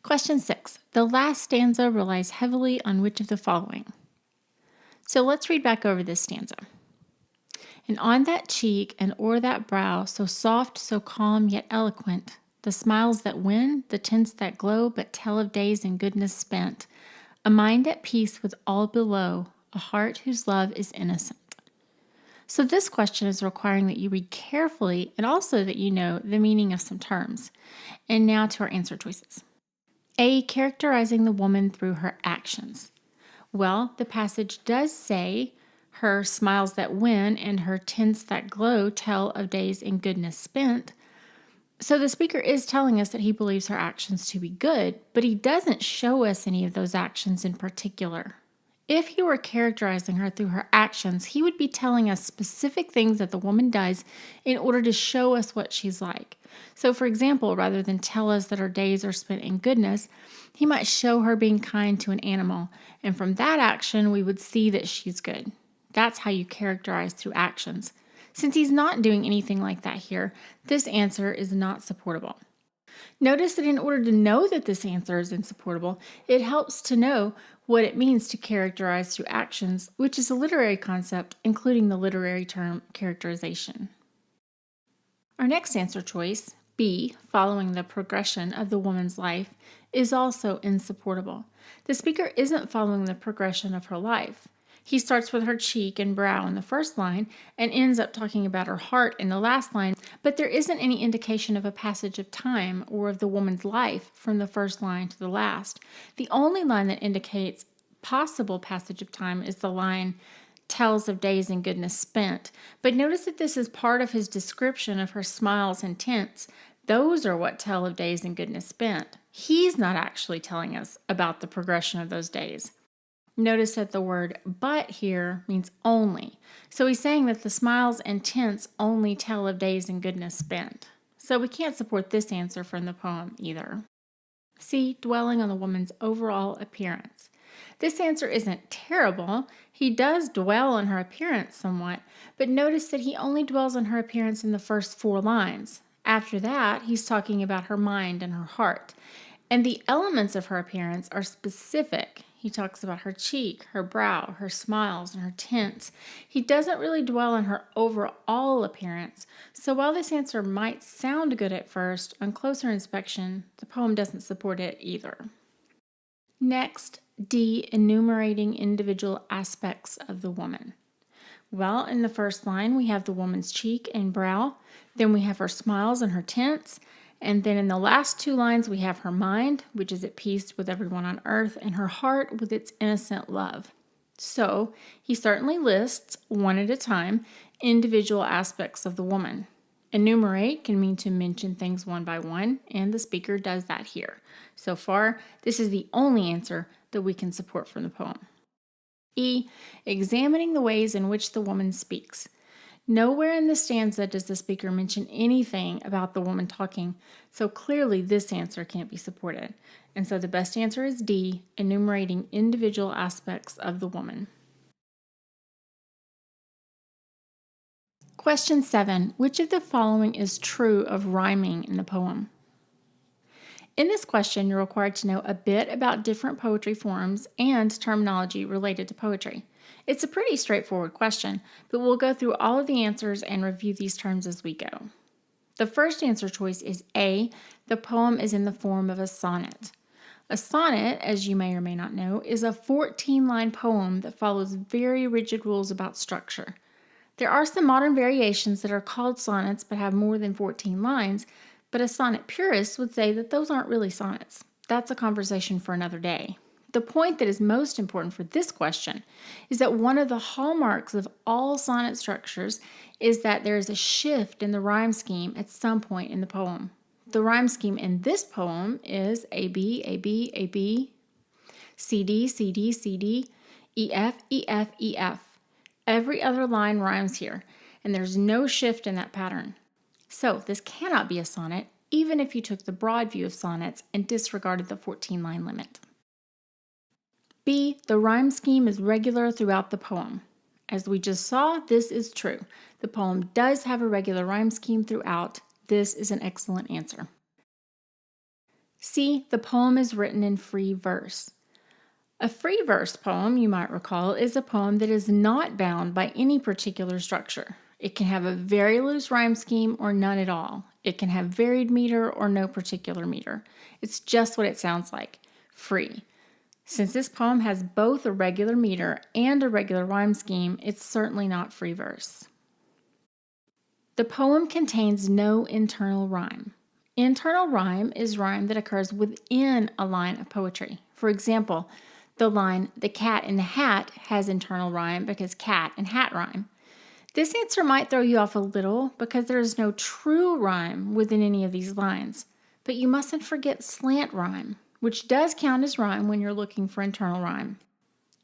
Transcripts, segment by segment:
Question 6. The last stanza relies heavily on which of the following? So let's read back over this stanza. And on that cheek and o'er that brow, so soft, so calm, yet eloquent, the smiles that win, the tints that glow, but tell of days in goodness spent, a mind at peace with all below, a heart whose love is innocent. So this question is requiring that you read carefully and also that you know the meaning of some terms. And now to our answer choices. A, characterizing the woman through her actions. Well, the passage does say her smiles that win and her tints that glow tell of days in goodness spent. So the speaker is telling us that he believes her actions to be good, but he doesn't show us any of those actions in particular. If he were characterizing her through her actions, he would be telling us specific things that the woman does in order to show us what she's like. So, for example, rather than tell us that her days are spent in goodness, he might show her being kind to an animal, and from that action, we would see that she's good. That's how you characterize through actions. Since he's not doing anything like that here, this answer is not supportable. Notice that in order to know that this answer is insupportable, it helps to know what it means to characterize through actions, which is a literary concept, including the literary term characterization. Our next answer choice, B, following the progression of the woman's life, is also insupportable. The speaker isn't following the progression of her life. He starts with her cheek and brow in the first line and ends up talking about her heart in the last line, but there isn't any indication of a passage of time or of the woman's life from the first line to the last. The only line that indicates possible passage of time is the line, tells of days in goodness spent. But notice that this is part of his description of her smiles and tints. Those are what tell of days in goodness spent. He's not actually telling us about the progression of those days. Notice that the word but here means only. So he's saying that the smiles and tints only tell of days in goodness spent. So we can't support this answer from the poem either. C, dwelling on the woman's overall appearance. This answer isn't terrible. He does dwell on her appearance somewhat, but notice that he only dwells on her appearance in the first 4 lines. After that, he's talking about her mind and her heart. And the elements of her appearance are specific. He talks about her cheek, her brow, her smiles, and her tints. He doesn't really dwell on her overall appearance. So while this answer might sound good at first, on closer inspection, the poem doesn't support it either. Next, D, enumerating individual aspects of the woman. Well, in the first line, we have the woman's cheek and brow. Then we have her smiles and her tints. And then in the last 2 lines, we have her mind, which is at peace with everyone on earth, and her heart with its innocent love. So he certainly lists, one at a time, individual aspects of the woman. Enumerate can mean to mention things one by one, and the speaker does that here. So far, this is the only answer that we can support from the poem. E, examining the ways in which the woman speaks. Nowhere in the stanza does the speaker mention anything about the woman talking, so clearly this answer can't be supported. And so the best answer is D, enumerating individual aspects of the woman. Question 7. Which of the following is true of rhyming in the poem? In this question, you're required to know a bit about different poetry forms and terminology related to poetry. It's a pretty straightforward question, but we'll go through all of the answers and review these terms as we go. The first answer choice is A, the poem is in the form of a sonnet. A sonnet, as you may or may not know, is a 14-line poem that follows very rigid rules about structure. There are some modern variations that are called sonnets but have more than 14 lines, but a sonnet purist would say that those aren't really sonnets. That's a conversation for another day. The point that is most important for this question is that one of the hallmarks of all sonnet structures is that there is a shift in the rhyme scheme at some point in the poem. The rhyme scheme in this poem is AB, AB, AB, CD, CD, CD, EF, EF, EF. Every other line rhymes here, and there's no shift in that pattern. So this cannot be a sonnet, even if you took the broad view of sonnets and disregarded the 14-line limit. B, the rhyme scheme is regular throughout the poem. As we just saw, this is true. The poem does have a regular rhyme scheme throughout. This is an excellent answer. C. The poem is written in free verse. A free verse poem, you might recall, is a poem that is not bound by any particular structure. It can have a very loose rhyme scheme or none at all. It can have varied meter or no particular meter. It's just what it sounds like, free. Since this poem has both a regular meter and a regular rhyme scheme, it's certainly not free verse. The poem contains no internal rhyme. Internal rhyme is rhyme that occurs within a line of poetry. For example, the line, "The cat in the hat," has internal rhyme because cat and hat rhyme. This answer might throw you off a little because there is no true rhyme within any of these lines. But you mustn't forget slant rhyme, which does count as rhyme when you're looking for internal rhyme.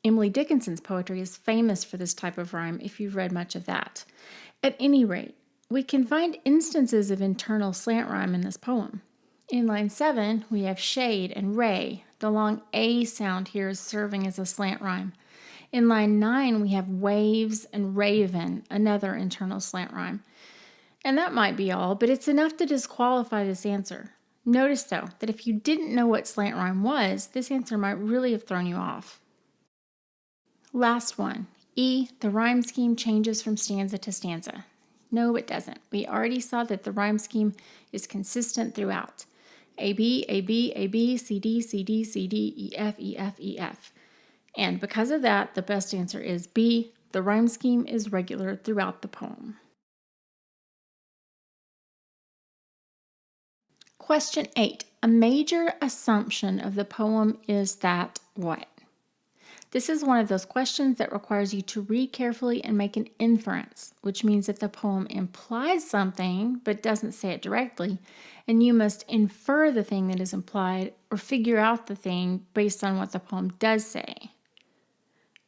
Emily Dickinson's poetry is famous for this type of rhyme if you've read much of that. At any rate, we can find instances of internal slant rhyme in this poem. In line 7, we have shade and ray. The long A sound here is serving as a slant rhyme. In line 9, we have waves and raven, another internal slant rhyme. And that might be all, but it's enough to disqualify this answer. Notice, though, that if you didn't know what slant rhyme was, this answer might really have thrown you off. Last one, E, the rhyme scheme changes from stanza to stanza. No, it doesn't. We already saw that the rhyme scheme is consistent throughout. A, B, A, B, A, B, C, D, C, D, C, D, E, F, E, F, E, F. And because of that, the best answer is B, the rhyme scheme is regular throughout the poem. Question 8. A major assumption of the poem is that what? This is one of those questions that requires you to read carefully and make an inference, which means that the poem implies something but doesn't say it directly, and you must infer the thing that is implied or figure out the thing based on what the poem does say.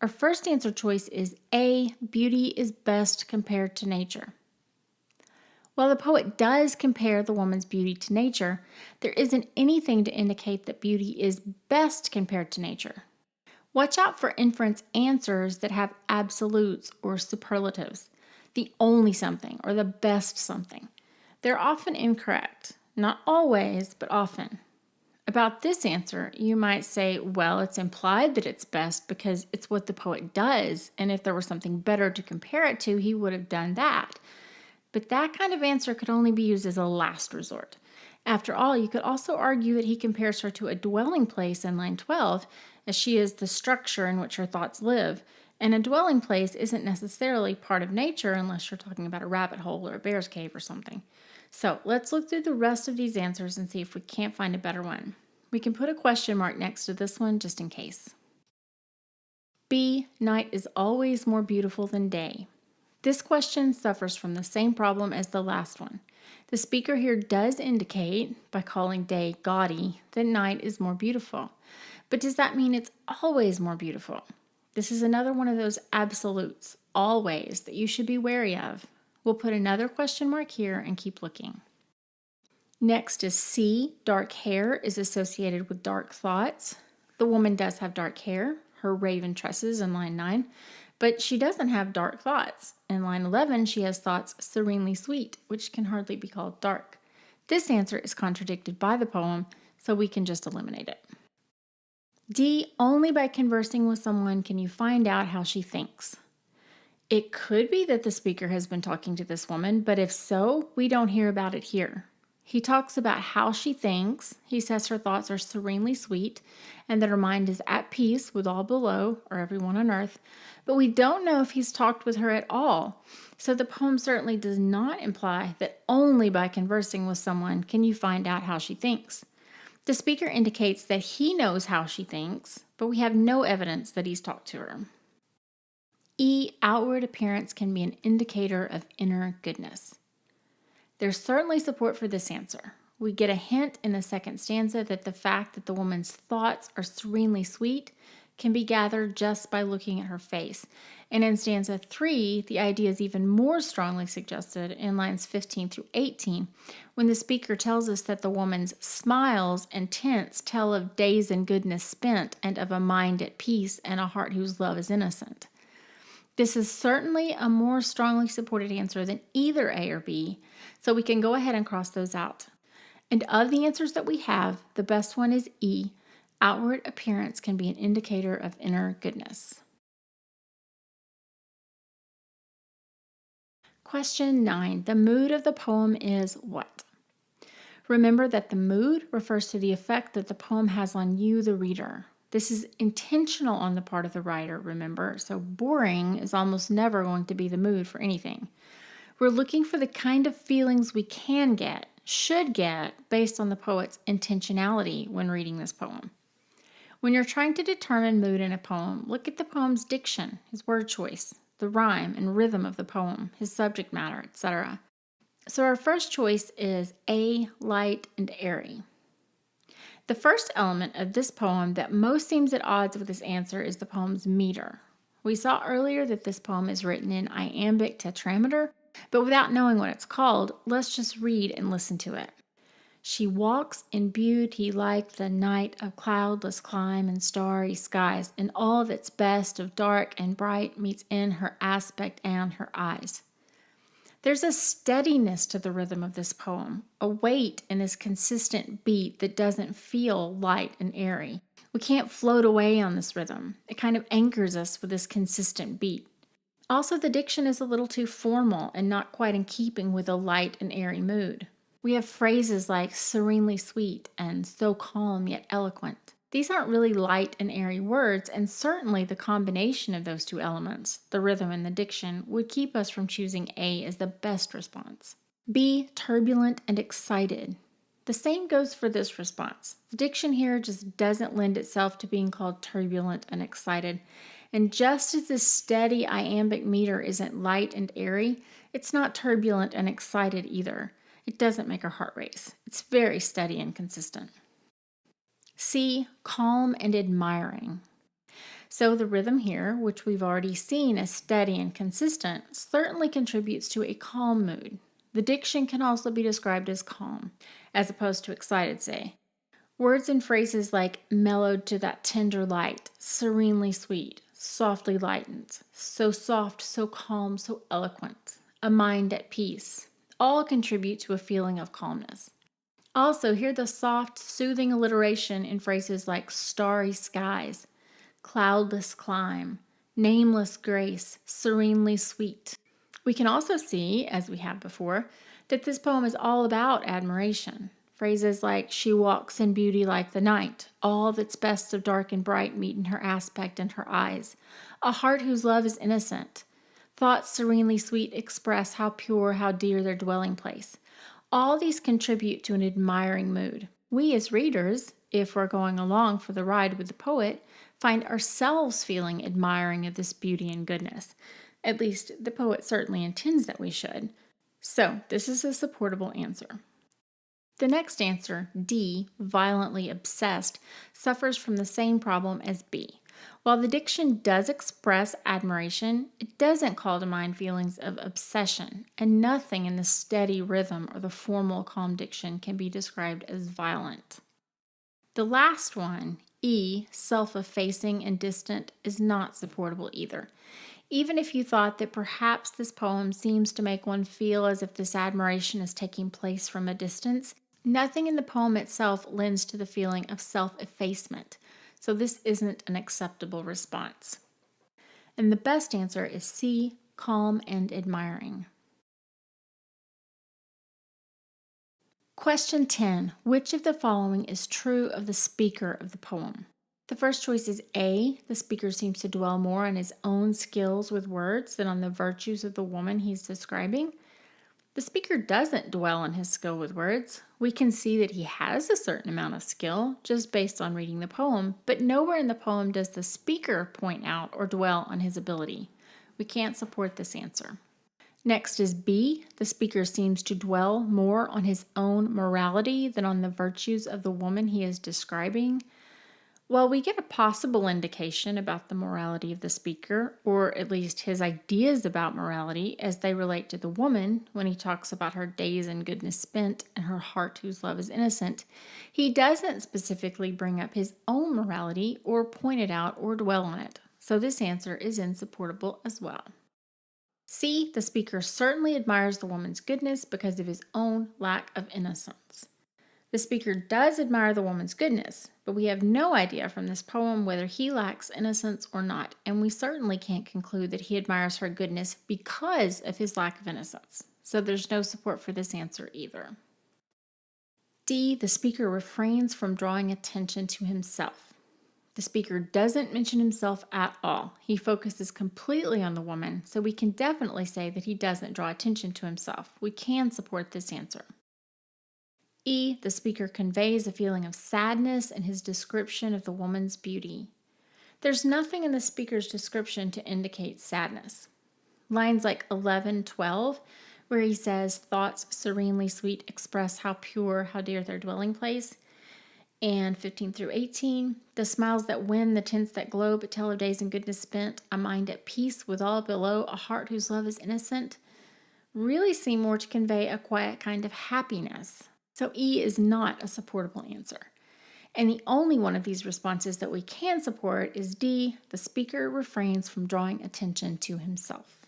Our first answer choice is A, beauty is best compared to nature. While the poet does compare the woman's beauty to nature, there isn't anything to indicate that beauty is best compared to nature. Watch out for inference answers that have absolutes or superlatives, the only something or the best something. They're often incorrect, not always, but often. About this answer, you might say, well, it's implied that it's best because it's what the poet does, and if there were something better to compare it to, he would have done that. But that kind of answer could only be used as a last resort. After all, you could also argue that he compares her to a dwelling place in line 12, as she is the structure in which her thoughts live, and a dwelling place isn't necessarily part of nature unless you're talking about a rabbit hole or a bear's cave or something. So let's look through the rest of these answers and see if we can't find a better one. We can put a question mark next to this one just in case. B, night is always more beautiful than day. This question suffers from the same problem as the last one. The speaker here does indicate, by calling day gaudy, that night is more beautiful. But does that mean it's always more beautiful? This is another one of those absolutes, always, that you should be wary of. We'll put another question mark here and keep looking. Next is C, dark hair is associated with dark thoughts. The woman does have dark hair, her raven tresses in line 9, but she doesn't have dark thoughts. In line 11, she has thoughts serenely sweet, which can hardly be called dark. This answer is contradicted by the poem, so we can just eliminate it. D, only by conversing with someone can you find out how she thinks. It could be that the speaker has been talking to this woman, but if so, we don't hear about it here. He talks about how she thinks. He says her thoughts are serenely sweet and that her mind is at peace with all below or everyone on earth, but we don't know if he's talked with her at all. So the poem certainly does not imply that only by conversing with someone can you find out how she thinks. The speaker indicates that he knows how she thinks, but we have no evidence that he's talked to her. E, outward appearance can be an indicator of inner goodness. There's certainly support for this answer. We get a hint in the second stanza that the fact that the woman's thoughts are serenely sweet can be gathered just by looking at her face. And in stanza 3, the idea is even more strongly suggested in lines 15 through 18, when the speaker tells us that the woman's smiles and tints tell of days in goodness spent and of a mind at peace and a heart whose love is innocent. This is certainly a more strongly supported answer than either A or B, so we can go ahead and cross those out. And of the answers that we have, the best one is E. Outward appearance can be an indicator of inner goodness. Question 9. The mood of the poem is what? Remember that the mood refers to the effect that the poem has on you, the reader. This is intentional on the part of the writer, remember, so boring is almost never going to be the mood for anything. We're looking for the kind of feelings we can get, should get, based on the poet's intentionality when reading this poem. When you're trying to determine mood in a poem, look at the poem's diction, his word choice, the rhyme and rhythm of the poem, his subject matter, etc. So our first choice is A, light and airy. The first element of this poem that most seems at odds with this answer is the poem's meter. We saw earlier that this poem is written in iambic tetrameter, but without knowing what it's called, let's just read and listen to it. She walks in beauty like the night of cloudless clime and starry skies, and all that's best of dark and bright meets in her aspect and her eyes. There's a steadiness to the rhythm of this poem, a weight in this consistent beat that doesn't feel light and airy. We can't float away on this rhythm. It kind of anchors us with this consistent beat. Also, the diction is a little too formal and not quite in keeping with a light and airy mood. We have phrases like serenely sweet and so calm yet eloquent. These aren't really light and airy words, and certainly the combination of those two elements, the rhythm and the diction, would keep us from choosing A as the best response. B, turbulent and excited. The same goes for this response. The diction here just doesn't lend itself to being called turbulent and excited. And just as this steady iambic meter isn't light and airy, it's not turbulent and excited either. It doesn't make our heart race. It's very steady and consistent. C, calm and admiring. So the rhythm here, which we've already seen as steady and consistent, certainly contributes to a calm mood. The diction can also be described as calm, as opposed to excited, say. Words and phrases like mellowed to that tender light, serenely sweet, softly lightened, so soft, so calm, so eloquent, a mind at peace, all contribute to a feeling of calmness. Also, hear the soft, soothing alliteration in phrases like starry skies, cloudless clime, nameless grace, serenely sweet. We can also see, as we have before, that this poem is all about admiration. Phrases like, she walks in beauty like the night, all that's best of dark and bright meet in her aspect and her eyes, a heart whose love is innocent, thoughts serenely sweet express how pure, how dear their dwelling place. All these contribute to an admiring mood. We as readers, if we're going along for the ride with the poet, find ourselves feeling admiring of this beauty and goodness. At least the poet certainly intends that we should. So this is a supportable answer. The next answer, D, violently obsessed, suffers from the same problem as B. While the diction does express admiration, it doesn't call to mind feelings of obsession, and nothing in the steady rhythm or the formal calm diction can be described as violent. The last one, E, self-effacing and distant, is not supportable either. Even if you thought that perhaps this poem seems to make one feel as if this admiration is taking place from a distance, nothing in the poem itself lends to the feeling of self-effacement. So this isn't an acceptable response. And the best answer is C, calm and admiring. Question 10. Which of the following is true of the speaker of the poem? The first choice is A. The speaker seems to dwell more on his own skills with words than on the virtues of the woman he's describing. The speaker doesn't dwell on his skill with words. We can see that he has a certain amount of skill just based on reading the poem, but nowhere in the poem does the speaker point out or dwell on his ability. We can't support this answer. Next is B. The speaker seems to dwell more on his own morality than on the virtues of the woman he is describing. While we get a possible indication about the morality of the speaker, or at least his ideas about morality as they relate to the woman when he talks about her days in goodness spent and her heart whose love is innocent, he doesn't specifically bring up his own morality or point it out or dwell on it. So this answer is insupportable as well. C. The speaker certainly admires the woman's goodness because of his own lack of innocence. The speaker does admire the woman's goodness, but we have no idea from this poem whether he lacks innocence or not, and we certainly can't conclude that he admires her goodness because of his lack of innocence. So there's no support for this answer either. D, the speaker refrains from drawing attention to himself. The speaker doesn't mention himself at all. He focuses completely on the woman, so we can definitely say that he doesn't draw attention to himself. We can support this answer. E, the speaker conveys a feeling of sadness in his description of the woman's beauty. There's nothing in the speaker's description to indicate sadness. Lines like 11, 12, where he says, thoughts serenely sweet express how pure, how dear their dwelling place, and 15 through 18, the smiles that win, the tints that glow, but tell of days and goodness spent, a mind at peace with all below, a heart whose love is innocent, really seem more to convey a quiet kind of happiness. So E is not a supportable answer. And the only one of these responses that we can support is D, the speaker refrains from drawing attention to himself.